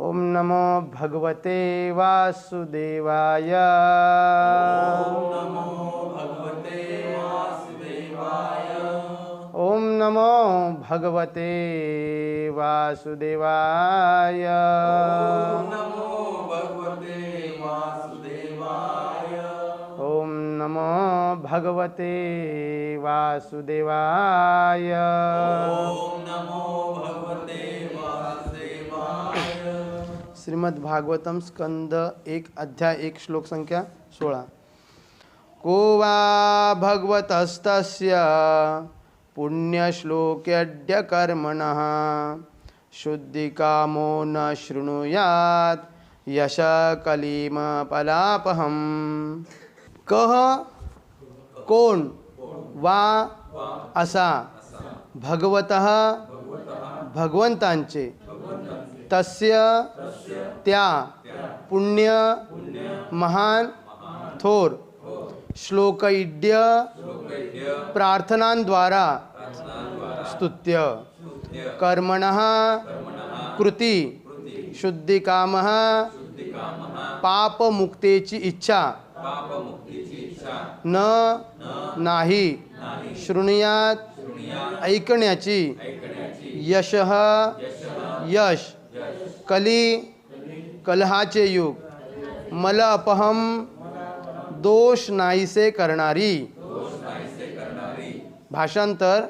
ओम नमो भगवते वासुदेवाय। ओम नमो भगवते वासुदेवाय। ओम नमो भगवते वासुदेवाय। ओम नमो भगवते वासुदेवाय। ओम नमो भगवते वासुदेवाय। ओम नमो भगवते वासुदेवाय। श्रीमद् भागवतम स्कंद 1 अध्याय 1 श्लोक संख्या 16। को वा भगवतस्तस्य पुण्यश्लोक्यद्य कर्मणः शुद्धिकामो न शृणुयात् यश कलीम पलापहम। कह कोण वा असा भगवतः भगवंतांचे तस्य त्या पुण्य महान थोर श्लोकैड्य प्रार्थनांद्वारा स्तुत्य कर्मणः कृती शुद्धिकामः पापमुक्तेची इच्छा न नाही शृणुयात ऐकण्याची यशः यश कली कलहाचे युग मलअपहम दोष नाहीसे करणारी। भाषांतर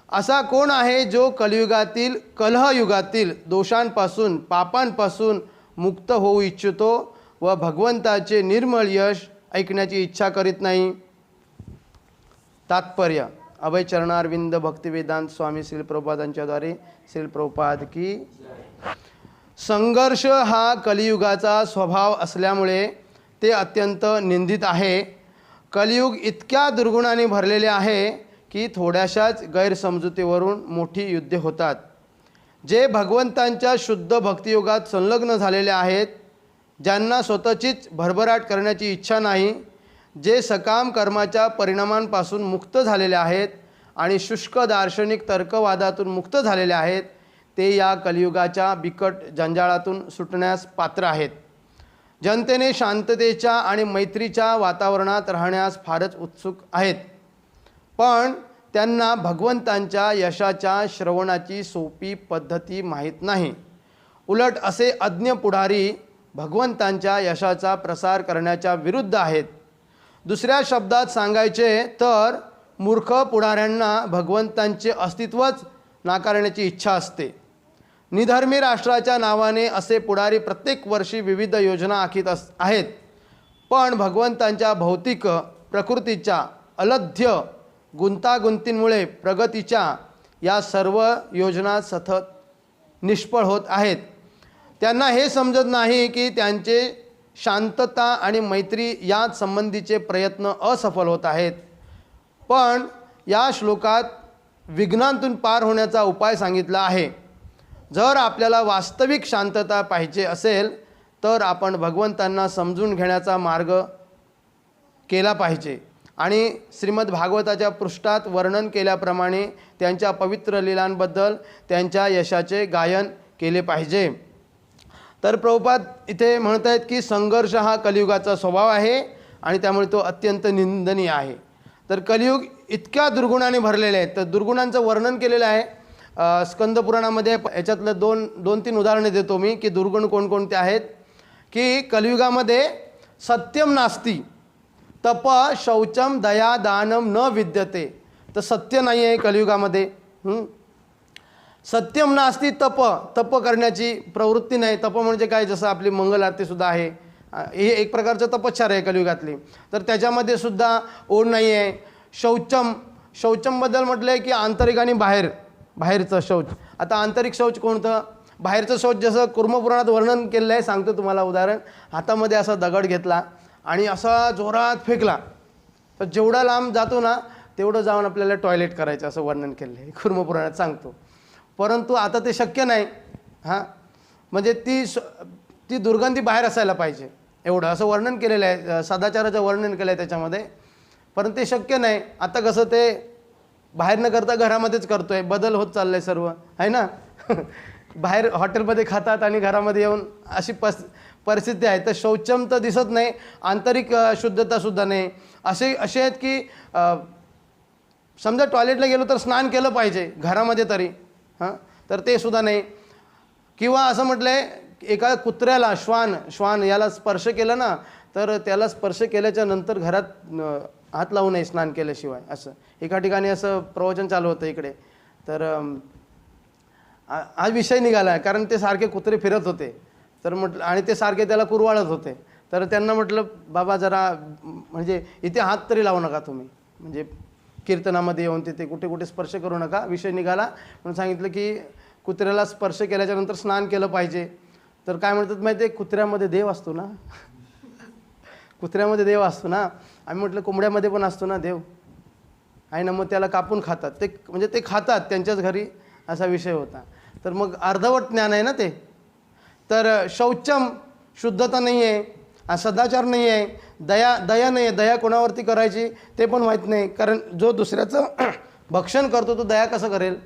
असा कोण आहे जो कलियुगातील कलहयुगातील दोषांपासून पापांपासून मुक्त होऊ इच्छितो व भगवंताचे निर्मळ यश ऐकण्याची इच्छा करीत नाही। तात्पर्य अभय चरणारविंद भक्तिवेदांत स्वामी श्रील प्रभुपादांच्याद्वारे श्रील प्रभुपाद की। संघर्ष हा कलियुगाचा स्वभाव असल्यामुळे ते अत्यंत निंदित आहे। कलियुग इतक्या दुर्गुणाने भरलेले आहे की थोड्याशाच गैरसमजुतीवरून मोठी युद्धे होतात। जे भगवंतांच्या शुद्ध भक्तियुगात संलग्न झालेले आहेत, ज्यांना स्वतःचीच भरभराट करण्याची इच्छा नाही, जे सकाम कर्माच्या परिणामांपासून मुक्त झालेले आहेत आणि शुष्क दार्शनिक तर्कवादातून मुक्त झालेले आहेत, ते या कलियुगाच्या बिकट जंजाळातून सुटण्यास पात्र आहेत। जनतेने शांततेच्या आणि मैत्रीच्या वातावरणात राहण्यास फारच उत्सुक आहेत, पण त्यांना भगवंतांच्या यशाच्या श्रवणाची सोपी पद्धती माहीत नाही। उलट असे अज्ञ पुढारी भगवंतांच्या यशाचा प्रसार करण्याच्या विरुद्ध आहेत। दुसऱ्या शब्दात सांगायचे तर मूर्ख पुढाऱ्यांना भगवंतांचे अस्तित्वच नाकारण्याची इच्छा असते। निधर्मी राष्ट्राच्या नावाने असे पुढारी प्रत्येक वर्षी विविध योजना आखीत आहेत, पण भगवंतांच्या भौतिक प्रकृतीच्या अलध्य गुंतागुंतींमुळे प्रगतीच्या या सर्व योजना सतत निष्फळ होत आहेत। त्यांना हे समजत नाही की त्यांचे शांतता आणि मैत्री याच संबंधीचे प्रयत्न असफल होत आहेत। पण या श्लोकात विघ्नांतून पार होण्याचा उपाय सांगितला आहे। जर आपल्याला वास्तविक शांतता पाहिजे असेल तर आपण भगवंतांना समजून घेण्याचा मार्ग केला पाहिजे आणि श्रीमद् भागवताच्या पृष्ठात वर्णन केल्याप्रमाणे त्यांच्या पवित्र लीलांबद्दल त्यांच्या यशाचे गायन केले पाहिजे। तर प्रभुपाद इथे म्हणत आहेत की संघर्ष हा कलियुगाचा स्वभाव आहे आणि त्यामुळे तो अत्यंत निंदनीय आहे। तर कलियुग इतक्या दुर्गुणाने भरलेले आहे, तर दुर्गुणांचं वर्णन केलेलं आहे स्कंद पुराणामध्ये। याच्यातलं दोन तीन उदाहरणे देतो मी की दुर्गुण कोणकोणते आहेत। की कलियुगामध्ये सत्यम नास्ती तप शौचम दया दानम न विद्यते। तर सत्य नाही आहे कलियुगामध्ये। सत्यम नास्ती तप करण्याची प्रवृत्ती नाही। तप म्हणजे काय, जसं आपली मंगल आरतीसुद्धा आहे, हे एक प्रकारचं तपश्चर्या आहे कलियुगातली, तर त्याच्यामध्ये सुद्धा ओढ नाही आहे। शौचमबद्दल म्हटलं आहे की आंतरिक आणि बाहेरचं शौच। आता आंतरिक शौच कोणतं, बाहेरचं शौच जसं कुर्मपुराणात वर्णन केलेलं आहे। सांगतो तुम्हाला उदाहरण। हातामध्ये असा दगड घेतला आणि असा जोरात फेकला, तर जेवढा लांब जातो ना तेवढं जाऊन आपल्याला टॉयलेट करायचं असं वर्णन केलं आहे कुर्मपुराणात सांगतो। परंतु आता ते शक्य नाही। म्हणजे ती दुर्गंधी बाहेर असायला पाहिजे एवढं असं वर्णन केलेलं आहे, सदाचाराचं वर्णन केलं आहे त्याच्यामध्ये। परंतु ते शक्य नाही। आता कसं ते बाहेर न करता घरामध्येच करतोय, बदल होत चाललाय सर्व, आहे ना। बाहेर हॉटेलमध्ये खातात आणि घरामध्ये येऊन अशी परिस्थिती आहे. तर शौचम तर दिसत नाही, आंतरिक शुद्धतासुद्धा नाही. असे आहेत की समजा टॉयलेटला गेलो तर स्नान केलं पाहिजे घरामध्ये तरी, हां, तर ते सुद्धा नाही. किंवा असं म्हटलं आहे एका कुत्र्याला श्वान याला स्पर्श केलं ना, तर त्याला स्पर्श केल्याच्या नंतर घरात हात लावू नये स्नान केल्याशिवाय. असं एका ठिकाणी असं प्रवचन चालू होतं इकडे. तर हा विषय निघाला आहे, कारण ते सारखे कुत्रे फिरत होते. तर म्हटलं, आणि ते सारखे त्याला कुरवाळत होते. तर त्यांना म्हटलं, बाबा जरा म्हणजे इथे हात तरी लावू नका तुम्ही, म्हणजे कीर्तनामध्ये येऊन तिथे कुठे कुठे स्पर्श करू नका. विषय निघाला म्हणून सांगितलं की कुत्र्याला स्पर्श केल्याच्यानंतर स्नान केलं पाहिजे. तर काय म्हणतात माहिती आहे, कुत्र्यामध्ये देव असतो ना. कुत्र्यामध्ये देव असतो ना. आम्ही म्हटलं कोंबड्यामध्ये पण असतो ना देव आहे ना. मग त्याला कापून खातात ते, म्हणजे ते खातात त्यांच्याच घरी, असा विषय होता. तर मग अर्धवट ज्ञान आहे ना ते. तर शौचम शुद्धता नाही आहे, सदाचार नाही आहे, दया नाही आहे. दया कोणावरती करायची ते पण माहीत नाही, कारण जो दुसऱ्याचं भक्षण करतो तो दया कसं करेल?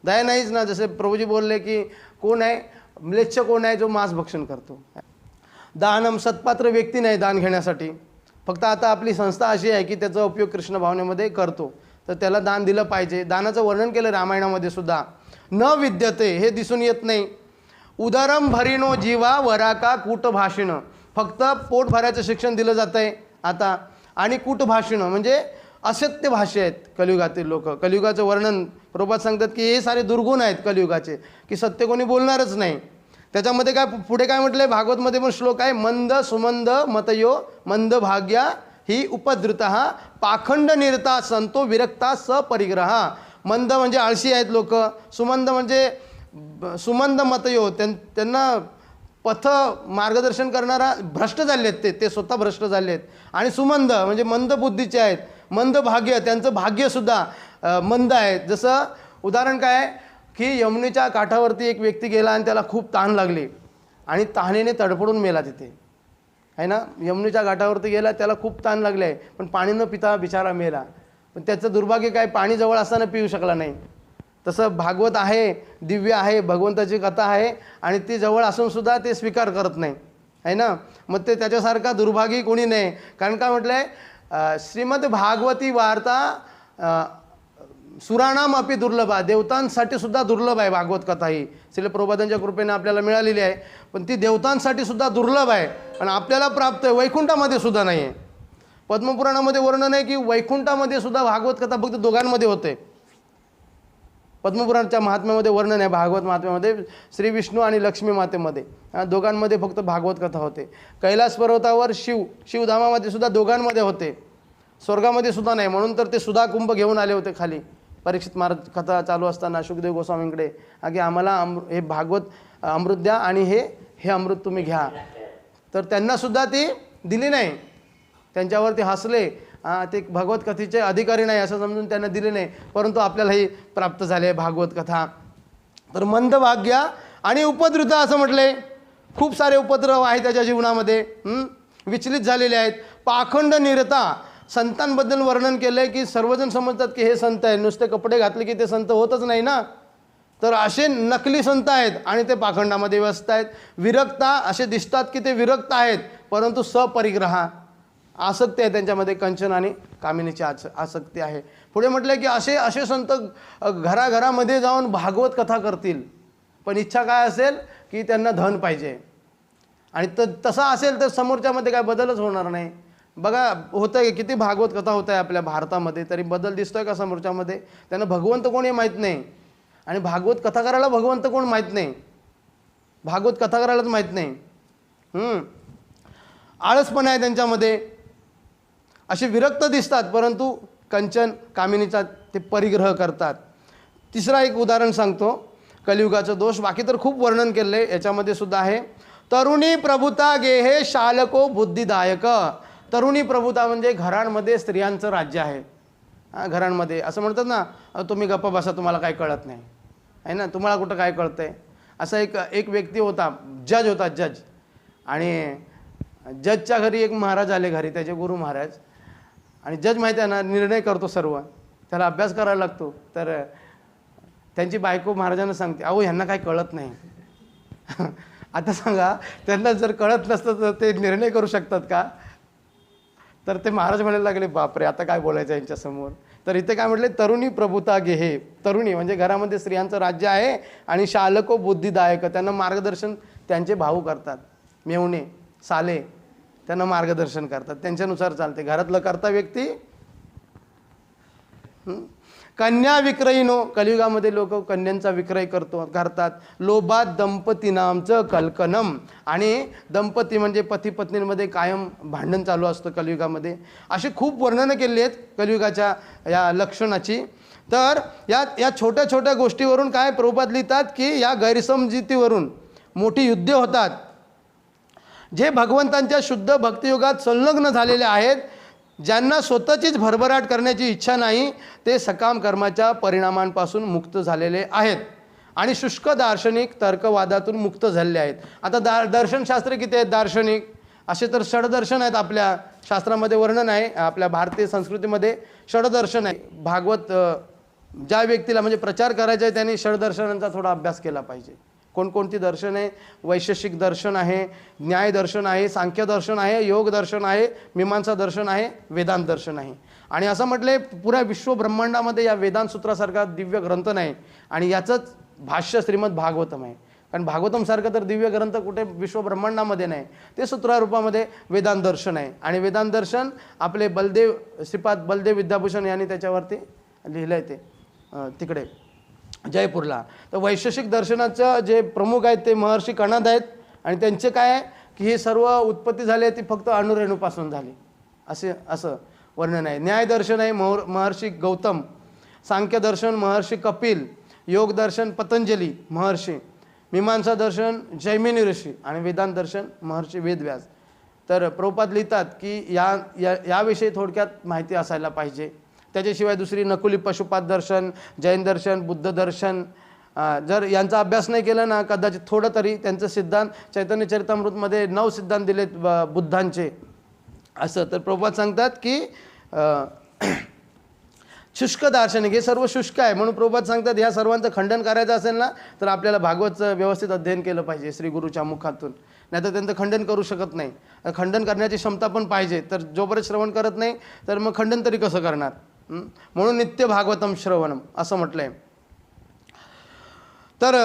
दया नाहीच ना. जसे प्रभूजी बोलले की कोण आहे म्लेच्छ, कोण आहे जो मांस भक्षण करतो. दानम सत्पात्र व्यक्ती नाही दान घेण्यासाठी. फक्त आता आपली संस्था अशी आहे की त्याचा उपयोग कृष्ण भावनेमध्ये करतो, तर त्याला दान दिलं पाहिजे. दानाचं वर्णन केलं रामायणामध्ये सुद्धा. न विद्यते हे दिसून येत नाही. उदरम भरिनो जीवा वराका कूटभाषिण. फक्त पोट भरायचं शिक्षण दिलं जातं आहे आता. आणि कूटभाषिण म्हणजे असत्य भाषे आहेत कलियुगातील लोक. कलियुगाचं वर्णन प्रभुपाद सांगतात की हे सारे दुर्गुण आहेत कलियुगाचे, की सत्य कोणी बोलणारच नाही. त्याच्यामध्ये काय पुढे काय म्हटलं आहे भागवतमध्ये पण श्लोक आहे, मंद सुमंद मतयो मंद भाग्या ही उपद्रुत पाखंड निरता संतो विरक्ता सपरिग्रहा. मंद म्हणजे आळशी आहेत लोक, सुमंद म्हणजे सुमंद मतयो त्यांना पथ मार्गदर्शन करणारा भ्रष्ट झाले आहेत, ते स्वतः भ्रष्ट झाले आहेत. आणि सुमंद म्हणजे मंद बुद्धीचे आहेत. मंद भाग्य, त्यांचं भाग्यसुद्धा मंद आहे. जसं उदाहरण काय आहे की यमुनेच्या काठावरती एक व्यक्ती गेला आणि त्याला खूप तहान लागली आणि तहानेने तडफडून मेला तिथे आहे ना. यमुनेच्या घाटावरती गेला, त्याला खूप तहान लागली आहे, पण पाणी न पिता बिचारा मेला. पण त्याचं दुर्भाग्य काय, पाणी जवळ असताना पिऊ शकला नाही. तसं भागवत आहे, दिव्य आहे, भगवंताची कथा आहे, आणि ती जवळ असूनसुद्धा ते स्वीकार करत नाही आहे ना. मग ते त्याच्यासारखा दुर्भागी कोणी नाही. कारण काय म्हटलं आहे, श्रीमद भागवती वार्ता सुराणाम अपि दुर्लभा. देवतांसाठी सुद्धा दुर्लभ आहे भागवत कथा ही. श्रील प्रभुपादांच्या कृपेने आपल्याला मिळालेली आहे, पण ती देवतांसाठी सुद्धा दुर्लभ आहे आणि आपल्याला प्राप्त आहे. वैकुंठामध्ये सुद्धा नाही आहे. पद्मपुराणामध्ये वर्णन आहे की वैकुंठामध्ये सुद्धा भागवत कथा फक्त दोघांमध्ये होते. पद्मपुराणाच्या महात्म्यामध्ये वर्णन आहे, भागवत महात्म्यामध्ये श्री विष्णू आणि लक्ष्मी मातेमध्ये दोघांमध्ये फक्त भागवत कथा होते. कैलास पर्वतावर शिवधामामध्ये सुद्धा दोघांमध्ये होते, स्वर्गामध्ये सुद्धा नाही. म्हणून तर ते सुधा कुंभ घेऊन आले होते खाली. परीक्षित महाराज कथा चालू असताना शुकदेव गोस्वामींकडे की आम्हाला हे भागवत अमृत द्या आणि हे अमृत तुम्ही घ्या. तर त्यांनासुद्धा ती दिली नाही. त्यांच्यावरती हसले, ते भगवत कथेचे अधिकारी नाही असं समजून त्यांना दिले नाही. परंतु आपल्यालाही प्राप्त झाले भागवत कथा. तर मंदभाग्य आणि उपद्रुत असं म्हटले. खूप सारे उपद्रव आहेत त्याच्या जीवनामध्ये, विचलित झालेले आहेत. पाखंड निरता, संतांबद्दल वर्णन केलं आहे की सर्वजण समजतात की हे संत आहे, नुसते कपडे घातले की ते संत होतच नाही ना. तर असे नकली संत आहेत आणि ते पाखंडामध्ये व्यस्त आहेत. विरक्ता, असे दिसतात की ते विरक्त आहेत, परंतु सपरिग्रहा, आसक्ती आहे त्यांच्यामध्ये, कंचन आणि कामिनीची आसक्ती आहे. पुढे म्हटलं की असे संत घराघरामध्ये जाऊन भागवत कथा करतील, पण इच्छा काय असेल की त्यांना धन पाहिजे. आणि तसं असेल तर समोरच्यामध्ये काय बदलच होणार नाही. बघा होतं आहे, किती भागवत कथा होत आहे आपल्या भारतामध्ये, तरी बदल दिसतोय का समोरच्यामध्ये? त्यांना भगवंत कोण हे माहीत नाही, आणि भागवत कथा करायला भगवंत कोण माहीत नाही, भागवत कथा करायलाच माहीत नाही. आळसपणा आहे त्यांच्यामध्ये, असे विरक्त दिसतात, परंतु कंचन कामिनीचा ते परिग्रह करतात. तिसरा एक उदाहरण सांगतो कलियुगाचा दोष. बाकी तर खूप वर्णन केलं आहे, याच्यामध्ये सुद्धा आहे. तरुणी प्रभुता गेहे शालको बुद्धिदायक. तरुणी प्रभुता म्हणजे घरांमध्ये स्त्रियांचं राज्य आहे. घरांमध्ये असं म्हणतात ना, तुम्ही गप्प बसा, तुम्हाला काय कळत नाही आहे ना, तुम्हाला कुठं काय कळतं आहे. असा एक व्यक्ती होता, जज होता, जज. आणि जजच्या घरी एक महाराज आले घरी, त्याचे गुरु महाराज. आणि जज माहिती आहे ना, निर्णय करतो सर्व, त्याला अभ्यास करायला लागतो. तर त्यांची बायको महाराजांना सांगते, अहो ह्यांना काय कळत नाही. आता सांगा, त्यांना जर कळत नसतं तर ते निर्णय करू शकतात का? तर ते महाराज म्हणायला लागले, बापरे आता काय बोलायचं यांच्यासमोर. तर इथे काय म्हटले, तरुणी प्रभुता गेहे. तरुणी म्हणजे घरामध्ये स्त्रियांचं राज्य आहे आणि शालको बुद्धिदायक, त्यांना मार्गदर्शन त्यांचे भाऊ करतात, मेवणे साले त्यांना मार्गदर्शन करतात, त्यांच्यानुसार चालते. घरातलं करता व्यक्ती. कन्या विक्रयीनो, कलियुगामध्ये लोक कन्यांचा विक्रय करतात. लोभात दंपतीनामचं कलकनम, आणि दंपती म्हणजे पती पत्नींमध्ये कायम भांडण चालू असतं कलियुगामध्ये. अशी खूप वर्णनं केली आहेत कलियुगाच्या या लक्षणाची. तर या छोट्या छोट्या गोष्टीवरून काय प्रभुपाद लिहितात की या गैरसमजुतीवरून मोठी युद्धे होतात. जे भगवंतांच्या शुद्ध भक्तियुगात संलग्न झालेले आहेत, ज्यांना स्वतःचीच भरभराट करण्याची इच्छा नाही, ते सकाम कर्माच्या परिणामांपासून मुक्त झालेले आहेत आणि शुष्क दार्शनिक तर्कवादातून मुक्त झालेले आहेत. आता दर्शनशास्त्र किती आहेत दार्शनिक? असे तर षडदर्शन आहेत. आपल्या शास्त्रामध्ये वर्णन आहे, आपल्या भारतीय संस्कृतीमध्ये षडदर्शन आहे. भागवत ज्या व्यक्तीला म्हणजे प्रचार करायचा आहे त्यांनी षडदर्शनांचा थोडा अभ्यास केला पाहिजे. कोणकोणती दर्शन आहे? वैशेषिक दर्शन आहे, न्याय दर्शन आहे, सांख्य दर्शन आहे, योग दर्शन आहे, मीमांसा दर्शन आहे, वेदांत दर्शन आहे. आणि असं म्हटले पुऱ्या विश्व ब्रह्मांडामध्ये या वेदांत सूत्रासारखा दिव्य ग्रंथ नाही, आणि याचंच भाष्य श्रीमद भागवतम आहे. कारण भागवतमसारखं तर दिव्य ग्रंथ कुठे विश्व ब्रह्मांडामध्ये नाही. ते सूत्रारूपामध्ये वेदांत दर्शन आहे. आणि वेदांत दर्शन आपले बलदेव श्रीपाद बलदेव विद्याभूषण यांनी त्याच्यावरती लिहिलं आहे, ते तिकडे जयपूरला. तर वैशेषिक दर्शनाचं जे प्रमुख आहेत ते महर्षी कणाद आहेत, आणि त्यांचे काय आहे की ही सर्व उत्पत्ती झाली आहे ती फक्त अणुरेणूपासून झाली, असं वर्णन आहे. न्याय दर्शन आहे महर्षी गौतम, सांख्य दर्शन महर्षी कपिल, योग दर्शन पतंजली महर्षी, मीमांसा दर्शन जैमिनी ऋषी, आणि वेदांत दर्शन महर्षी वेदव्यास. तर प्रभुपाद लिहितात की याविषयी थोडक्यात माहिती असायला पाहिजे. त्याच्याशिवाय दुसरी नकुली पशुपात दर्शन, जैन दर्शन, बुद्ध दर्शन, जर यांचा अभ्यास नाही केला ना, कदाचित थोडं तरी त्यांचं सिद्धांत चैतन्य चरितामृतमध्ये 9 सिद्धांत दिलेत बुद्धांचे असं. तर प्रभुपाद सांगतात की शुष्क दार्शनिक हे सर्व शुष्क आहे, म्हणून प्रभुपाद सांगतात ह्या सर्वांचं खंडन करायचं असेल ना तर आपल्याला भागवतचं व्यवस्थित अध्ययन केलं पाहिजे श्री गुरुच्या मुखातून, नाही तर त्यांचं खंडन करू शकत नाही. खंडन करण्याची क्षमता पण पाहिजे. तर जोपर्यंत श्रवण करत नाही तर मग खंडन तरी कसं करणार? म्हणून नित्य भागवतम श्रवणम असं म्हटलं आहे. तर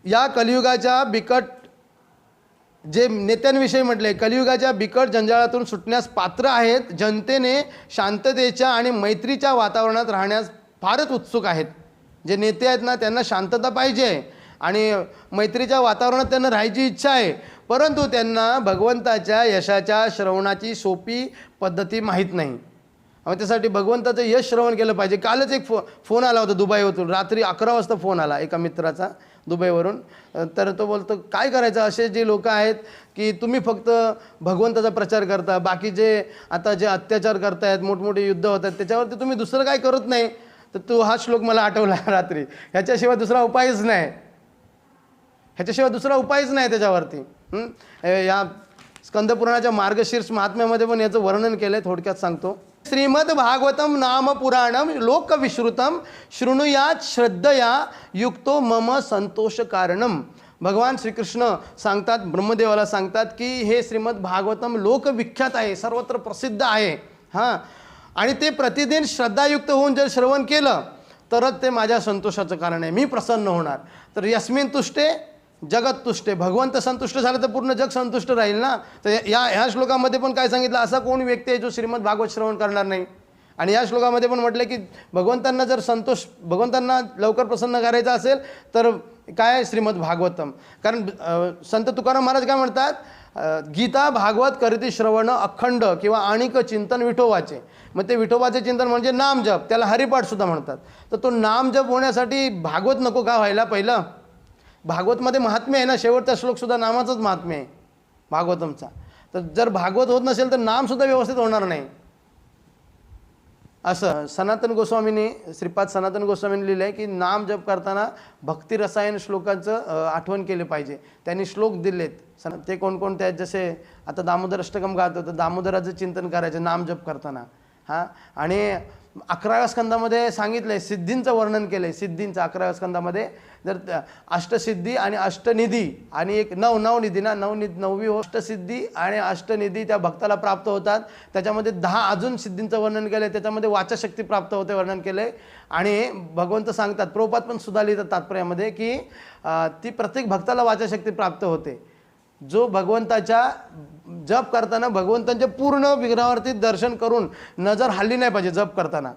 या कलियुगाच्या बिकट जे नेत्यांविषयी म्हटले, कलियुगाच्या बिकट जंजाळातून सुटण्यास पात्र आहेत, जनतेने शांततेच्या आणि मैत्रीच्या वातावरणात राहण्यास फारच उत्सुक आहेत. जे नेते आहेत ना त्यांना शांतता पाहिजे आणि मैत्रीच्या वातावरणात त्यांना राहायची इच्छा आहे, परंतु त्यांना भगवंताच्या यशाच्या श्रवणाची सोपी पद्धती माहीत नाही. मग त्यासाठी भगवंताचं यश श्रवण केलं पाहिजे. कालच एक फोन आला होता दुबईवरून, रात्री 11 वाजता फोन आला एका मित्राचा दुबईवरून. तर तो बोलतो काय करायचं, असे जे लोक आहेत की तुम्ही फक्त भगवंताचा प्रचार करता, बाकीचे आता जे अत्याचार करतायत, मोठमोठे युद्ध होत आहेत, त्याच्यावरती तुम्ही दुसरं काय करत नाही. तर तो हा श्लोक मला आठवला रात्री. ह्याच्याशिवाय दुसरा उपायच नाही, ह्याच्याशिवाय दुसरा उपायच नाही त्याच्यावरती. या स्कंदपुराणाच्या मार्गशीर्ष महात्म्यामध्ये पण याचं वर्णन केलं आहे, थोडक्यात सांगतो. श्रीमद भागवतम नाम पुराणम लोकविश्रुतम शृणुयात श्रद्धया युक्तो मम संतोष कारणम. भगवान श्रीकृष्ण सांगतात, ब्रह्मदेवाला सांगतात की हे श्रीमद भागवतम लोकविख्यात आहे, सर्वत्र प्रसिद्ध आहे हां, आणि ते प्रतिदिन श्रद्धायुक्त होऊन जर श्रवण केलं तरच ते माझ्या संतोषाचं कारण आहे, मी प्रसन्न होणार. तर यस्मिन तुष्टे जगत तुष्टे, भगवंत संतुष्ट झालं तर पूर्ण जग संतुष्ट राहील ना. तर ह्या श्लोकामध्ये पण काय सांगितलं, असा कोण व्यक्ती आहे जो श्रीमद भागवत श्रवण करणार नाही. आणि या श्लोकामध्ये पण म्हटलं की भगवंतांना जर भगवंतांना लवकर प्रसन्न करायचं असेल तर काय श्रीमद भागवतम. कारण संत तुकाराम महाराज काय म्हणतात, गीता भागवत करीती श्रवण अखंड किंवा आणिक चिंतन विठोबाचे. मग ते विठोबाचे चिंतन म्हणजे नामजप, त्याला हरिपाठसुद्धा म्हणतात. तर तो नामजप होण्यासाठी भागवत नको का व्हायला? पहिलं भागवतमध्ये महात्म्य आहे ना, शेवटचा श्लोकसुद्धा नामाचंच महात्म्य आहे भागवतमचा. तर जर भागवत होत नसेल तर नामसुद्धा व्यवस्थित होणार नाही. असं सनातन गोस्वामींनी, श्रीपाद सनातन गोस्वामींनी लिहिलं आहे की नाम जप करताना भक्ती रसायन श्लोकांचं आठवण केले पाहिजे. त्यांनी श्लोक दिलेत, ते कोणकोणते आहेत, जसे आता दामोदर अष्टकम गात होतं, दामोदराचं चिंतन करायचं नाम जप करताना. हां. आणि 11व्या स्कंदामध्ये सांगितलं आहे, सिद्धींचं वर्णन केलं आहे. सिद्धींचं 11व्या स्कंदामध्ये जर अष्टसिद्धी आणि अष्टनिधी आणि एक नवनिधी ना, 9वी अष्टसिद्धी आणि अष्टनिधी त्या भक्ताला प्राप्त होतात. त्याच्यामध्ये 10 अजून सिद्धींचं वर्णन केलं आहे. त्याच्यामध्ये वाचाशक्ती प्राप्त होते वर्णन केलं आहे. आणि भगवंत सांगतात, प्रभुपाद पण सुद्धा लिहितात तात्पर्यामध्ये, की ती प्रत्येक भक्ताला वाचाशक्ती प्राप्त होते. जो भगवंताच्या जप करताना भगवंतांच्या पूर्ण विग्रहावरती दर्शन करून नजर हल्ली नाही पाहिजे. जप करताना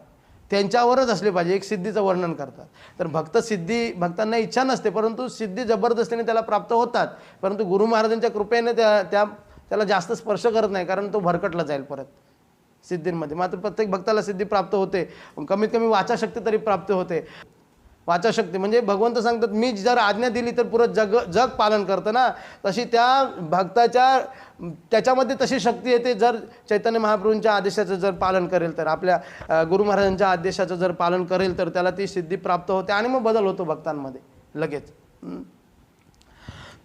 त्यांच्यावरच असले पाहिजे. एक सिद्धीचं वर्णन करतात. तर भक्तांना इच्छा नसते, परंतु सिद्धी जबरदस्तीने त्याला प्राप्त होतात. परंतु गुरु महाराजांच्या कृपेने त्याला जास्त स्पर्श करत नाही, कारण तो भरकटला जाईल परत सिद्धींमध्ये. मात्र प्रत्येक भक्ताला सिद्धी प्राप्त होते. कमीत कमी वाचाशक्ती तरी प्राप्त होते. वाचाशक्ती म्हणजे भगवंत सांगतात, मी जर आज्ञा दिली तर पुरं जग पालन करतं ना, तशी त्या भक्ताच्या त्याच्यामध्ये तशी शक्ती येते. जर चैतन्य महाप्रभूंच्या आदेशाचं जर पालन करेल तर, आपल्या गुरु महाराजांच्या आदेशाचं जर पालन करेल तर त्याला ती सिद्धी प्राप्त होते आणि मग बदल होतो भक्तांमध्ये लगेच.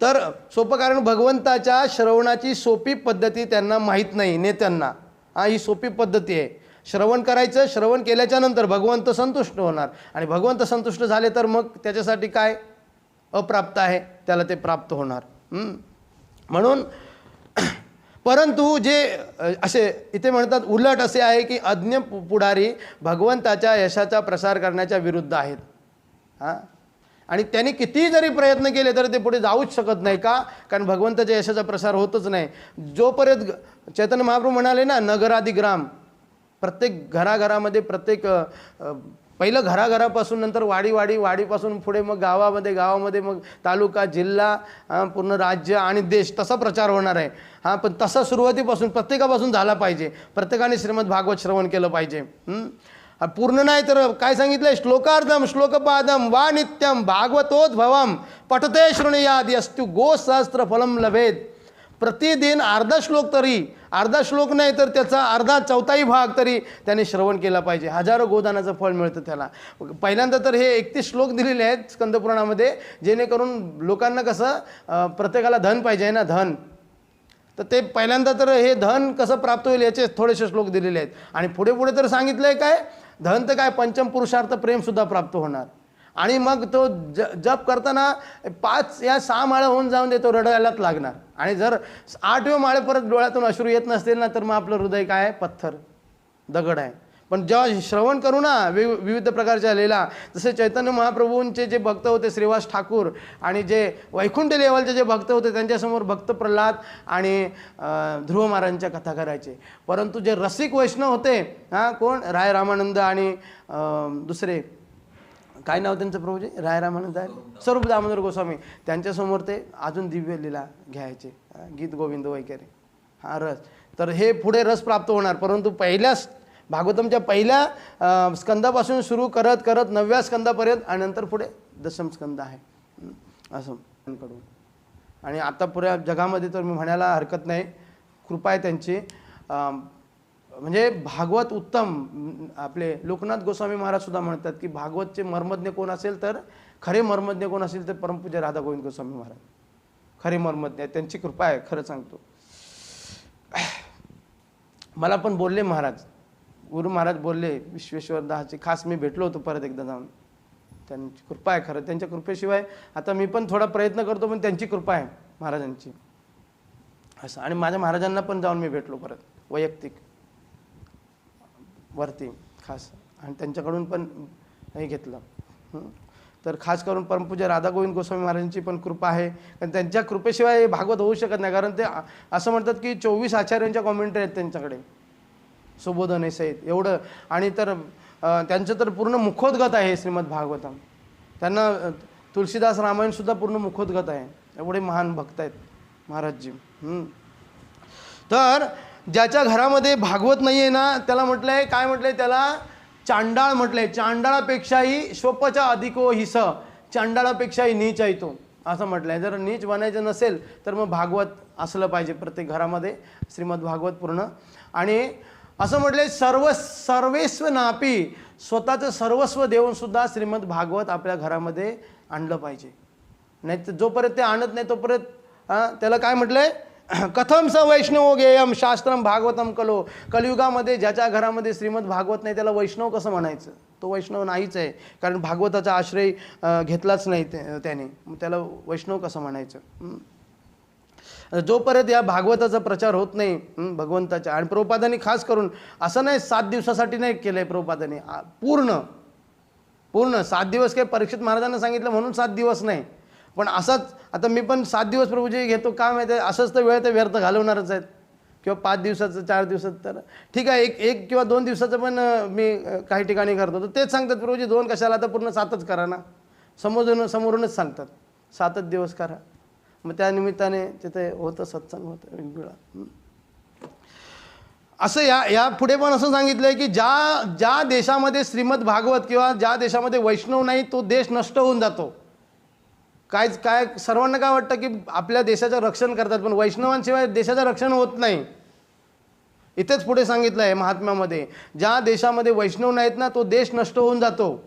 तर सोपं, कारण भगवंताच्या श्रवणाची सोपी पद्धती त्यांना माहीत नाही, नेत्यांना. ही सोपी पद्धती आहे. श्रवण करायचं, श्रवण केल्याच्या नंतर भगवंत संतुष्ट होणार, आणि भगवंत संतुष्ट झाले तर मग त्याच्यासाठी काय अप्राप्त आहे त्याला ते प्राप्त होणार. म्हणून परंतु जे असे इथे म्हणतात उलट असे आहे की अज्ञ पुढारी भगवंताच्या यशाचा प्रसार करण्याच्या विरुद्ध आहेत. आणि त्यांनी कितीही जरी प्रयत्न केले तरी ते पुढे जाऊच शकत नाही. का? कारण भगवंताच्या यशाचा प्रसार होतच नाही. जोपर्यंत चैतन्य महाप्रभू म्हणाले ना, नगरादी ग्राम, प्रत्येक घराघरामध्ये, प्रत्येक पहिलं घराघरापासून, नंतर वाडीपासून पुढे मग गावामध्ये मग तालुका, जिल्हा, पूर्ण राज्य आणि देश, तसा प्रचार होणार आहे. पण तसा सुरुवातीपासून प्रत्येकापासून झाला पाहिजे. प्रत्येकाने श्रीमद भागवत श्रवण केलं पाहिजे. पूर्ण नाही तर काय सांगितलंय, श्लोकार्धम श्लोकपादम वा नित्यम भागवतोद्भवम पठते शृणुयाद यस्तु गोसहस्त्र फलम लभेत. प्रतिदिन अर्धा श्लोक नाही तर त्याचा अर्धा चौथाई भाग तरी त्याने श्रवण केला पाहिजे. हजारो गोदानाचं फळ मिळतं त्याला. पहिल्यांदा तर हे 31 श्लोक दिलेले आहेत स्कंदपुराणामध्ये, जेणेकरून लोकांना कसं प्रत्येकाला धन पाहिजे आहे ना, धन. तर ते पहिल्यांदा तर हे धन कसं प्राप्त होईल याचे थोडेसे श्लोक दिलेले आहेत. आणि पुढे तर सांगितलं आहे काय, धन तर काय, पंचम पुरुषार्थ प्रेमसुद्धा प्राप्त होणार. आणि मग तो जप करताना 5 या 6 माळं होऊन जाऊन दे, तो रडायलाच लागणार. आणि जर 8व्या माळे परत डोळ्यातून अश्रू येत नसतील ना, तर मग आपलं हृदय काय आहे, पत्थर, दगड आहे. पण जेव्हा श्रवण करू ना विविध प्रकारच्या लीला, जसे चैतन्य महाप्रभूंचे जे भक्त होते श्रीवास ठाकूर, आणि जे वैकुंठ लेवलचे जे भक्त होते त्यांच्यासमोर भक्त प्रल्हाद आणि ध्रुव महाराजांच्या कथा करायचे. परंतु जे रसिक वैष्णव होते, कोण, राय रामानंद आणि दुसरे काय नाव त्यांचं प्रभूजी, राय रामानंद आहे, स्वरूप दामोदर गोस्वामी, त्यांच्यासमोर ते अजून दिव्य लीला घ्यायचे, गीत गोविंद वगैरे, रस. तर हे पुढे रस प्राप्त होणार. परंतु भागवतमच्या पहिल्या स्कंदापासून सुरू करत 9व्या स्कंदापर्यंत, आणि नंतर पुढे 10म स्कंद आहे असं कडून. आणि आता पुऱ्या जगामध्ये तर मी म्हणायला हरकत नाही, कृपा आहे त्यांची. म्हणजे भागवत उत्तम. आपले लोकनाथ गोस्वामी महाराज सुद्धा म्हणतात की भागवतचे मर्मज्ञ कोण असेल तर, खरे मर्मज्ञ कोण असेल तर परमपूज्य राधा गोविंद गोस्वामी महाराज खरे मर्मज्ञ. त्यांची कृपा आहे, खरं सांगतो. मला पण बोलले महाराज, गुरु महाराज बोलले विश्वेश्वर दासचे, खास मी भेटलो होतो परत एकदा जाऊन. त्यांची कृपा आहे खरं. त्यांच्या कृपेशिवाय आता मी पण थोडा प्रयत्न करतो, पण त्यांची कृपा आहे महाराजांची असं. आणि माझ्या महाराजांना पण जाऊन मी भेटलो परत वैयक्तिक वरती खास, आणि त्यांच्याकडून पण हे घेतलं. तर खास करून परमपूज्य राधा गोविंद गोस्वामी महाराजांची पण कृपा आहे. कारण त्यांच्या कृपेशिवाय भागवत होऊ शकत नाही. कारण ते असं म्हणतात की 24 आचार्यांच्या कॉमेंटरी आहेत त्यांच्याकडे, सुबोधने सहित एवढं. आणि तर त्यांचं तर पूर्ण मुखोद्गत आहे श्रीमद भागवतम. त्यांना तुलसीदास रामायणसुद्धा पूर्ण मुखोद्गत आहे. एवढे महान भक्त आहेत महाराजजी. तर ज्याच्या घरामध्ये भागवत नाही आहे ना, त्याला म्हटलंय, काय म्हटलंय त्याला, चांडाळ म्हटलंय. चांडाळापेक्षाही शोपचा अधिको हिस, चांडाळापेक्षाही नीच आहे तो, असं म्हटलंय. जर नीच बनायचं नसेल तर मग भागवत असलं पाहिजे प्रत्येक घरामध्ये, श्रीमद भागवत पूर्ण. आणि असं म्हटलंय, सर्वेस्व नापी, स्वतःचं सर्वस्व देऊन सुद्धा श्रीमद भागवत आपल्या घरामध्ये आणलं पाहिजे. नाही तर जोपर्यंत ते आणत नाही तोपर्यंत त्याला काय म्हटलंय, कथम स वैष्णव गेयम शास्त्रम भागवतम कलो. कलियुगामध्ये ज्याच्या घरामध्ये श्रीमद भागवत नाही त्याला वैष्णव कसं म्हणायचं? तो वैष्णव नाहीच आहे, कारण भागवताचा आश्रय घेतलाच नाही त्याने, मग त्याला वैष्णव कसं म्हणायचं? जोपर्यंत या भागवताचा प्रचार होत नाही भगवंताच्या, आणि प्रभुपादांनी खास करून असं नाही 7 दिवसासाठी नाही केलं आहे प्रभुपादांनी, पूर्ण 7 दिवस काही परीक्षित महाराजांना सांगितलं म्हणून 7 दिवस नाही, पण असाच आता मी पण 7 दिवस प्रभूजी घेतो का माहिती आहे, असंच तर वेळ तर व्यर्थ घालवणारच आहेत, किंवा 5 दिवसाचं 4 दिवसाचं तर ठीक आहे, एक किंवा 2 दिवसाचं पण मी काही ठिकाणी करतो, तर तेच सांगतात प्रभूजी 2 कशाला, आता पूर्ण 7च करा ना, समोरूनच सांगतात 7च दिवस करा. मग त्या निमित्ताने तिथे होतं सत्संग होतं वेगवेगळा. असं या पुढे पण असं सांगितलं आहे की ज्या देशामध्ये श्रीमद भागवत किंवा ज्या देशामध्ये वैष्णव नाही तो देश नष्ट होऊन जातो. काय सर्वांना काय वाटतं की आपल्या देशाचं रक्षण करतात, पण वैष्णवांशिवाय देशाचं रक्षण होत नाही. इथेच पुढे सांगितलं आहे महात्म्यामध्ये, ज्या देशामध्ये वैष्णव नाहीत ना तो देश नष्ट होऊन जातो.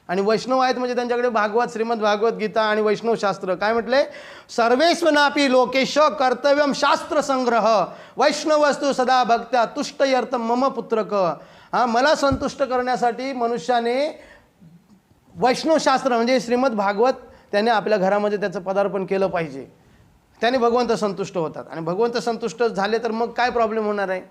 आणि वैष्णव आहेत म्हणजे त्यांच्याकडे भागवत, श्रीमद भागवत गीता आणि वैष्णव शास्त्र. काय म्हटले? सर्वेस्वनापी लोकेश कर्तव्यम शास्त्र संग्रह वैष्णवस्तु सदा भक्त्या तुष्टयर्थ मम पुत्रक. मला संतुष्ट करण्यासाठी मनुष्याने वैष्णव शास्त्र म्हणजे श्रीमद भागवत त्याने आपल्या घरामध्ये त्याचं पदार्पण केलं पाहिजे. त्याने भगवंत संतुष्ट होतात, आणि भगवंत संतुष्ट झाले तर मग काय प्रॉब्लेम होणार आहे.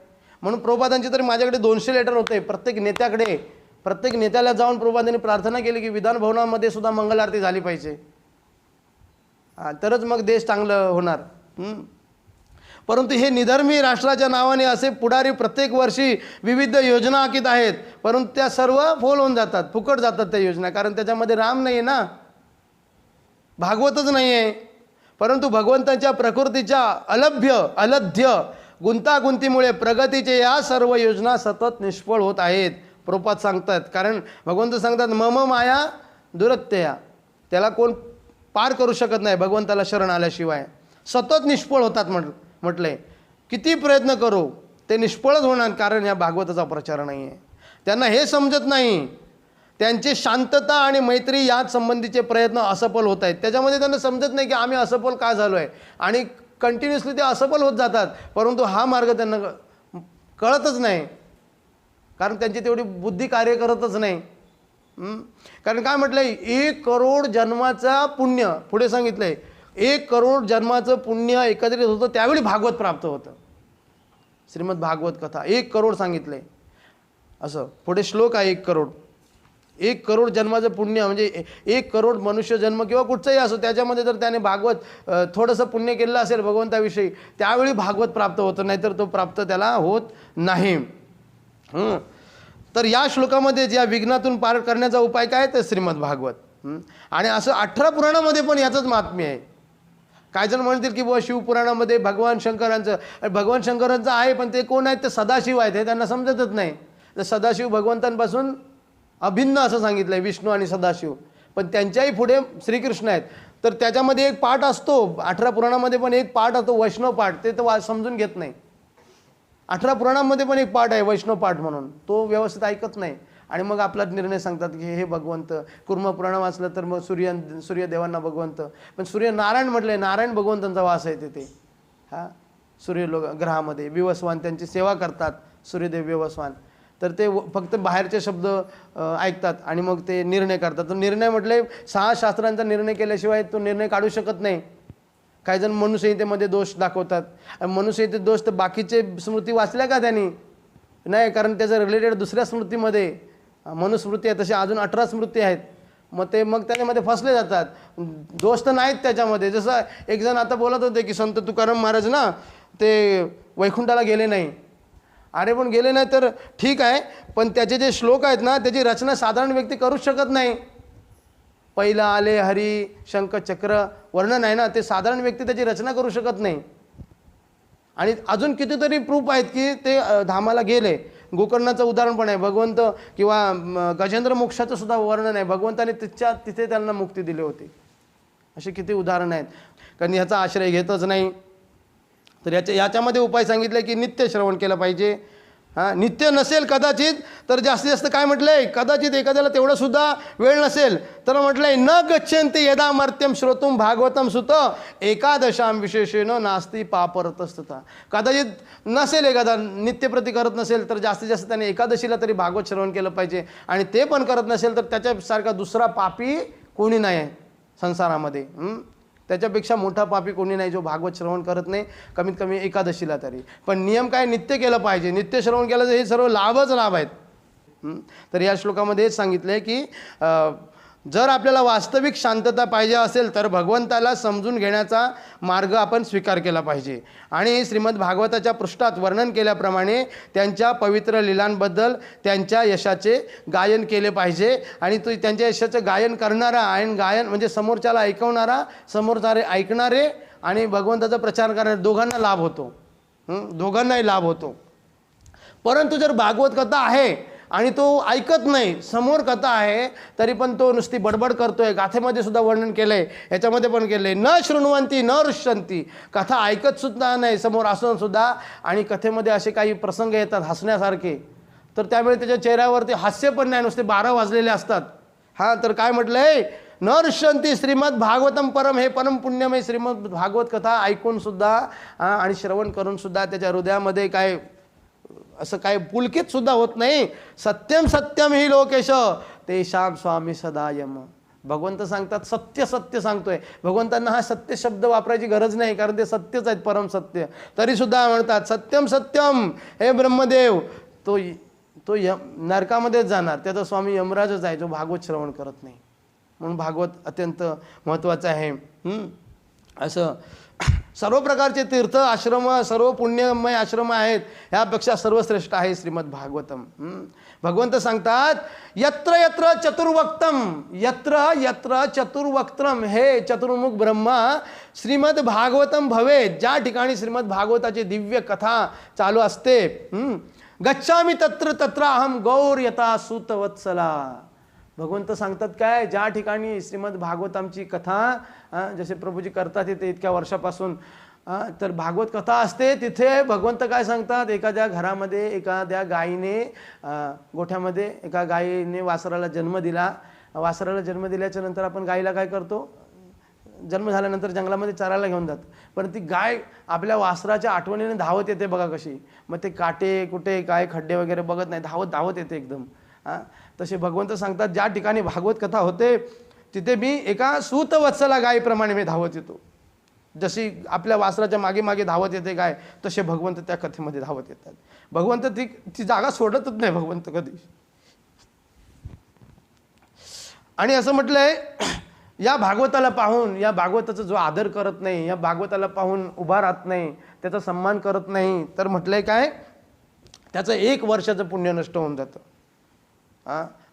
म्हणून प्रभुपादांची तरी माझ्याकडे 200 लेटर होते. प्रत्येक नेत्याला जाऊन प्रभुपादांनी प्रार्थना केली की विधान भवनामध्ये सुद्धा मंगल आरती झाली पाहिजे, तरच मग देश चांगलं होणार. परंतु हे निधर्मी राष्ट्राच्या नावाने असे पुढारी प्रत्येक वर्षी विविध योजना आखीत आहेत, परंतु त्या सर्व फोल होऊन जातात, फुकट जातात त्या योजना, कारण त्याच्यामध्ये राम नाही आहे ना, भागवतच नाही आहे. परंतु भगवंताच्या प्रकृतीच्या अलध्य गुंतागुंतीमुळे प्रगतीचे या सर्व योजना सतत निष्फळ होत आहेत. प्रभुपाद सांगतात, कारण भगवंत सांगतात मम माया दुरत्यया, त्याला कोण पार करू शकत नाही भगवंताला शरण आल्याशिवाय, सतत निष्फळ होतात म्हटलंय. किती प्रयत्न करू ते निष्फळच होणार, कारण या भागवताचा प्रचार नाही आहे. त्यांना हे समजत नाही, त्यांचे शांतता आणि मैत्री याच संबंधीचे प्रयत्न असफल होत आहेत. त्याच्यामध्ये त्यांना समजत नाही की आम्ही असफल का झालो आहे, आणि कंटिन्युअसली ते असफल होत जातात, परंतु हा मार्ग त्यांना कळतच नाही, कारण त्यांची तेवढी बुद्धी कार्य करतच नाही. कारण काय म्हटलं आहे, 1 करोड जन्माचा पुण्य पुढे सांगितलं आहे, 1 करोड जन्माचं पुण्य एकत्रित होतं त्यावेळी भागवत प्राप्त होतं. श्रीमद भागवत कथा 1 करोड सांगितलं आहे, असं पुढे श्लोक आहे. 1 करोड जन्माचं पुण्य म्हणजे 1 करोड मनुष्य जन्म किंवा कुठचंही असो, त्याच्यामध्ये जर त्याने भागवत थोडंसं पुण्य केलं असेल भगवंताविषयी, त्यावेळी भागवत प्राप्त होतं, नाहीतर तो प्राप्त त्याला होत नाही. तर या श्लोकामध्ये ज्या विघ्नातून पार करण्याचा उपाय काय तर श्रीमद भागवत. आणि असं 18 पुराणामध्ये पण याचंच महात्म्य आहे. काय जण म्हणतील की बुवा शिवपुराणामध्ये भगवान शंकरांचं आहे, पण ते कोण आहेत? ते सदाशिव आहेत, हे त्यांना समजतच नाही. तर सदाशिव भगवंतांपासून अभिन्न असं सांगितलं आहे, विष्णू आणि सदाशिव, पण त्यांच्याही पुढे श्रीकृष्ण आहेत. तर त्याच्यामध्ये एक पाठ असतो, 18 पुराणामध्ये पण एक पाठ असतो वैष्णव पाठ, ते तर समजून घेत नाही. 18 पुराणांमध्ये पण एक पाठ आहे वैष्णव पाठ म्हणून, तो व्यवस्थित ऐकत नाही, आणि मग आपला निर्णय सांगतात की हे भगवंत. कुर्म पुराण वाचलं तर मग सूर्यदेवांना भगवंत, पण नारायण म्हटलंय, नारायण भगवंतांचा वास आहे तिथे. ग्रहामध्ये विवस्वान त्यांची सेवा करतात, सूर्यदेव विवस्वान. तर ते फक्त बाहेरचे शब्द ऐकतात आणि मग ते निर्णय करतात. तर निर्णय म्हटले 6 शास्त्रांचा निर्णय केल्याशिवाय तो निर्णय काढू शकत नाही. काही जण मनुसंहितेमध्ये दोष दाखवतात, मनुसंहितेत दोष तर बाकीचे स्मृती वाचल्या का त्यांनी? नाही, कारण त्याचं रिलेटेड दुसऱ्या स्मृतीमध्ये मनुस्मृती आहे, तसे अजून 18 स्मृती आहेत. मग त्याच्यामध्ये फसले जातात. दोष तर नाहीत त्याच्यामध्ये. जसं एक जण आता बोलत होते की संत तुकाराम महाराज ना ते वैकुंठाला गेले नाही. अरे पण गेले नाही तर ठीक आहे, पण त्याचे जे श्लोक आहेत ना त्याची रचना साधारण व्यक्ती करूच शकत नाही. पहिला आले हरी शंख चक्र वर्णन आहे ना, ते साधारण व्यक्ती त्याची रचना करू शकत नाही. आणि अजून कितीतरी प्रूफ आहेत की ते धामाला गेले. गोकर्णाचं उदाहरण पण आहे, भगवंत किंवा गजेंद्र मोक्षाचं सुद्धा वर्णन आहे, भगवंताने तिथे त्यांना मुक्ती दिली होती. असे किती उदाहरण आहेत. कारण ह्याचा आश्रय घेतच नाही. तर याच्यामध्ये उपाय सांगितले की नित्य श्रवण केलं पाहिजे, हां, नित्य नसेल कदाचित, तर जास्तीत जास्त काय म्हटलंय, कदाचित एखाद्याला तेवढं सुद्धा वेळ नसेल तर म्हटलंय न गच्छन्ति यदा मर्त्यम श्रोतुम भागवतम सुत एकादशाम विशेषेण नास्ती पापरतस्तता. कदाचित नसेल एखादा नित्यप्रती करत नसेल तर जास्तीत जास्त त्याने एकादशीला तरी भागवत श्रवण केलं पाहिजे, आणि ते पण करत नसेल तर त्याच्यासारखा दुसरा पापी कोणी नाही आहे संसारामध्ये. त्याच्यापेक्षा मोठा पापी कोणी नाही जो भागवत श्रवण करत नाही, कमीत कमी एकादशीला तरी. पण नियम काय, नित्य केलं पाहिजे. नित्य श्रवण केलं तर हे सर्व लाभच लाभ आहेत. तर या श्लोकामध्ये हेच सांगितलं आहे की जर आपल्याला वास्तविक शांतता पाहिजे असेल तर भगवंताला समजून घेण्याचा मार्ग आपण स्वीकार केला पाहिजे. आणि श्रीमद भागवताच्या पृष्ठात वर्णन केल्याप्रमाणे त्यांच्या पवित्र लीलांबद्दल त्यांच्या यशाचे गायन केले पाहिजे. आणि तो त्यांच्या यशाचं गायन करणारा आणि गायन म्हणजे समोरच्याला ऐकवणारा, समोरच्याला ऐकणारे आणि भगवंताचा प्रचार करणारे दोघांना लाभ होतो. दोघांनाही लाभ होतो. परंतु जर भागवत कथा आहे आणि तो ऐकत नाही, समोर कथा आहे तरी पण तो नुसती बडबड करतोय, गाथेमध्ये सुद्धा वर्णन केलंय, याच्यामध्ये पण केलंय, न शृण्वन्ति न रुष्यन्ति, कथा ऐकत सुद्धा नाही समोर असून सुद्धा, आणि कथेमध्ये असे काही प्रसंग येतात हसण्यासारखे, तर त्यावेळी त्याच्या चेहऱ्यावरती हास्य पण नाही, नुसते 12 वाजलेले असतात. हां, तर काय म्हटलंय, न रुष्यन्ति श्रीमद भागवतम परम, हे परम पुण्यमय श्रीमद भागवत कथा ऐकून सुद्धा आणि श्रवण करून सुद्धा त्याच्या हृदयामध्ये काय असं काय पुलकित सुद्धा होत नाही. सत्यम सत्यम ही लोकेश तेषाम स्वामी सदायम. भगवंत सांगतात सत्य सत्य सांगतोय. भगवंतांना हा सत्य शब्द वापरायची गरज नाही, कारण ते सत्यच आहेत, परम सत्य. तरी सुद्धा म्हणतात सत्यम सत्यम, हे ब्रह्मदेव तो तो नरकामध्येच जाणार, त्याचा स्वामी यमराजच आहे जो भागवत श्रवण करत नाही. म्हणून भागवत अत्यंत महत्त्वाचं आहे. असं सर्व प्रकारचे तीर्थ आश्रम, सर्व पुण्यमय आश्रम आहेत, ह्यापेक्षा सर्वश्रेष्ठ आहे श्रीमद भागवतम. भगवंत सांगतात यत्र यत्र चतुर्वक्तम, यत्र यत्र चतुर्वक्त्रम, हे चतुर्मुख ब्रह्मा श्रीमद भागवतम भवे, ज्या ठिकाणी श्रीमद भागवताची दिव्य कथा चालू असते, गच्छामि तत्र तत्र अहम गौर यथा सूतवत्सला. भगवंत सांगतात काय, ज्या ठिकाणी श्रीमद भागवतांची कथा जसे प्रभूजी करतात तिथे इतक्या वर्षापासून, तर भागवत कथा असते तिथे भगवंत काय सांगतात, एखाद्या घरामध्ये एखाद्या गायीने गोठ्यामध्ये एका गायीने वासराला जन्म दिला. वासराला जन्म दिल्याच्या नंतर आपण गायीला काय करतो, जन्म झाल्यानंतर जंगलामध्ये चरायला घेऊन जात, पण ती गाय आपल्या वासराच्या आठवणीने धावत येते बघा कशी. मग ते काटे कुठे काय खड्डे वगैरे बघत नाही, धावत धावत येते एकदम. तसे भगवंत सांगतात ज्या ठिकाणी भागवत कथा होते तिथे मी एका सूतवत्सला गायीप्रमाणे मी धावत येतो. जशी आपल्या वासराच्या मागे मागे धावत येते गाय, तसे भगवंत त्या कथेमध्ये धावत येतात. भगवंत ती जागा सोडतच नाही भगवंत कधी. आणि असं म्हटलंय, या भागवताला पाहून, या भागवताचा जो आदर करत नाही, या भागवताला पाहून उभा राहत नाही, त्याचा सन्मान करत नाही, तर म्हटलंय काय, त्याचं 1 वर्षाचं पुण्य नष्ट होऊन जातं.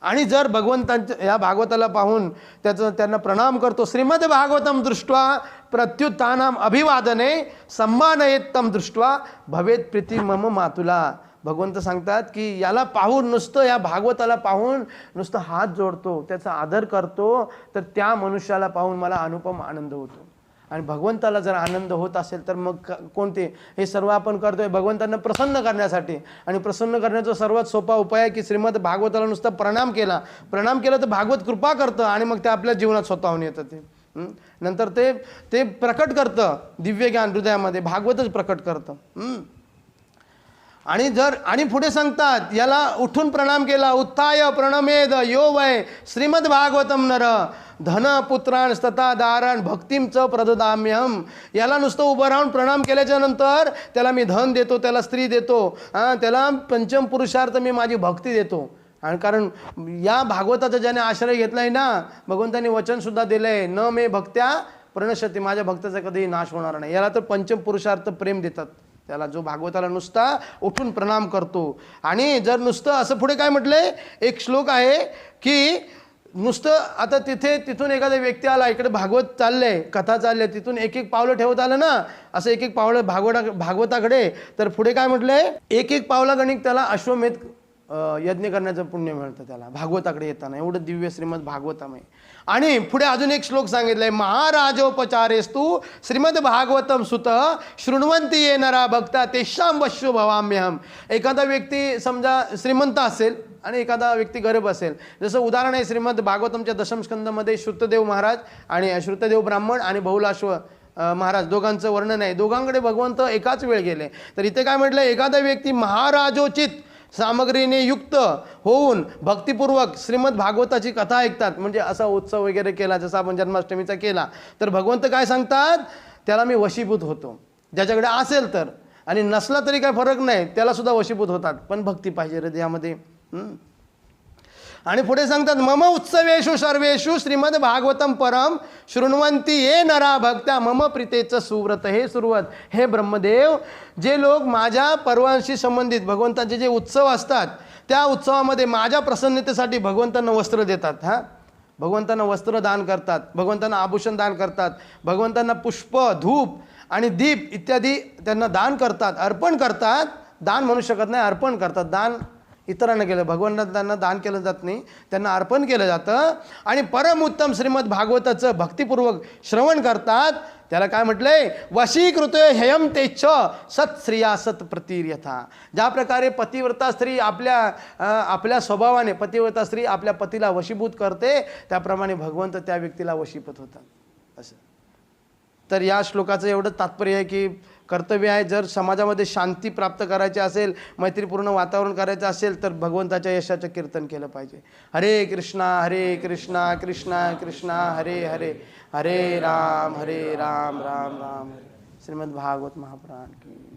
आणि जर भगवंतांच्या या भागवताला पाहून त्यांना प्रणाम करतो, श्रीमद भागवतम दृष्ट्वा प्रत्युत्थानम अभिवादने सम्मानयेत्तम दृष्ट्वा भवेत प्रीती मम मातुला. भगवंत सांगतात की याला पाहून, नुसतं या भागवताला पाहून नुसतं हात जोडतो, त्याचा आदर करतो, तर त्या मनुष्याला पाहून मला अनुपम आनंद होतो. आणि भगवंताला जर आनंद होत असेल तर मग कोणते, हे सर्व आपण करतोय भगवंतांना प्रसन्न करण्यासाठी. आणि प्रसन्न करण्याचा सर्वात सोपा उपाय आहे की श्रीमद भागवताला नुसतं प्रणाम केला तर भागवत कृपा करतं आणि मग ते आपल्या जीवनात स्वतःहून येतं. ते नंतर ते प्रकट करतं दिव्य ज्ञान हृदयामध्ये, भागवतच प्रकट करतं. आणि पुढे सांगतात याला उठून प्रणाम केला, उत्थाय प्रणमेद यो वै श्रीमद भागवतम नर धन पुत्रान तथा दारान भक्तीम च प्रददाम्यहम. याला नुसतं उभं राहून प्रणाम केल्याच्या नंतर त्याला मी धन देतो, त्याला स्त्री देतो, त्याला पंचम पुरुषार्थ मी माझी भक्ती देतो. आणि कारण या भागवताचा ज्याने आश्रय घेतलाय ना, भगवंतांनी वचन सुद्धा दिलंय, न मे भक्त्या प्रणश्यति, माझ्या भक्ताचा कधीही नाश होणार नाही. याला तर पंचम पुरुषार्थ प्रेम देतात त्याला, जो भागवताला नुसता उठून प्रणाम करतो. आणि जर नुसतं असं पुढे काय म्हटलंय, एक श्लोक आहे की नुसतं आता तिथून एखादा व्यक्ती आला, इकडे भागवत चाललंय, कथा चालले, तिथून एक एक पावलं ठेवत आलं ना, असं एक पावलं भागवताकडे, तर पुढे काय म्हटलंय, एक पावला गणिक त्याला अश्वमेध यज्ञ करण्याचं पुण्य मिळतं त्याला भागवताकडे येताना. एवढं दिव्य श्रीमद भागवतम आहे. आणि पुढे अजून एक श्लोक सांगितलाय, महाराजोपचारेस्तु श्रीमद भागवतम सुत शृण्वन्ति ये नरा भक्ता तेषां वश्यो भवाम्यहम. एखादा व्यक्ती समजा श्रीमंत असेल आणि एखादा व्यक्ती गरीब असेल. जसं उदाहरण आहे श्रीमद भागवतमच्या दशमस्कंदामध्ये श्रुतदेव महाराज आणि श्रुतदेव ब्राह्मण आणि बहुलाश्व महाराज दोघांचं वर्णन आहे. दोघांकडे भगवंत एकाच वेळ गेले. तर इथे काय म्हटलं, एखादा व्यक्ती महाराजोचित सामग्रीने युक्त होऊन भक्तिपूर्वक श्रीमद भागवताची कथा ऐकतात, म्हणजे असा उत्सव वगैरे केला जसा आपण जन्माष्टमीचा केला, तर भगवंत काय सांगतात, त्याला मी वशीभूत होतो. ज्याच्याकडे असेल तर, आणि नसला तरी काय फरक नाही, त्याला सुद्धा वशीभूत होतात, पण भक्ती पाहिजे हृदयामध्ये. आणि पुढे सांगतात, मम उत्सवेषु सर्वेषु श्रीमद भागवतम परम शृण्वन्ति ये नरा भक्त्या मम प्रीतेचं सुव्रत. हे सुरुवात, हे ब्रह्मदेव, जे लोक माझ्या पर्वांशी संबंधित भगवंताचे जे उत्सव असतात त्या उत्सवामध्ये माझ्या प्रसन्नतेसाठी भगवंतांना वस्त्र देतात. भगवंतांना वस्त्र दान करतात, भगवंतांना आभूषण दान करतात, भगवंतांना पुष्प धूप आणि दीप इत्यादी त्यांना दान करतात, अर्पण करतात. दान म्हणू शकत नाही, अर्पण करतात. दान इतरांना केलं, भगवंतांना दान केलं जात नाही, त्यांना अर्पण केलं जातं. आणि परम उत्तम श्रीमद भागवताचं भक्तिपूर्वक श्रवण करतात. त्याला काय म्हटलंय, वशीकृत हेयम तेच्छ सत्स्त्रिया सत्प्रतिर्यथा. ज्या प्रकारे पतिव्रता स्त्री आपल्या स्वभावाने पतिव्रता स्त्री आपल्या पतीला वशीभूत करते, त्याप्रमाणे भगवंत त्या व्यक्तीला वशीभूत होतात. असं. तर या श्लोकाचं एवढं तात्पर्य आहे की कर्तव्य आहे, जर समाजामध्ये शांती प्राप्त करायची असेल, मैत्रीपूर्ण वातावरण करायचं असेल, तर भगवंताच्या यशाचं कीर्तन केलं पाहिजे. हरे कृष्णा कृष्णा कृष्णा हरे हरे, हरे राम राम राम. श्रीमद भागवत महापुराण की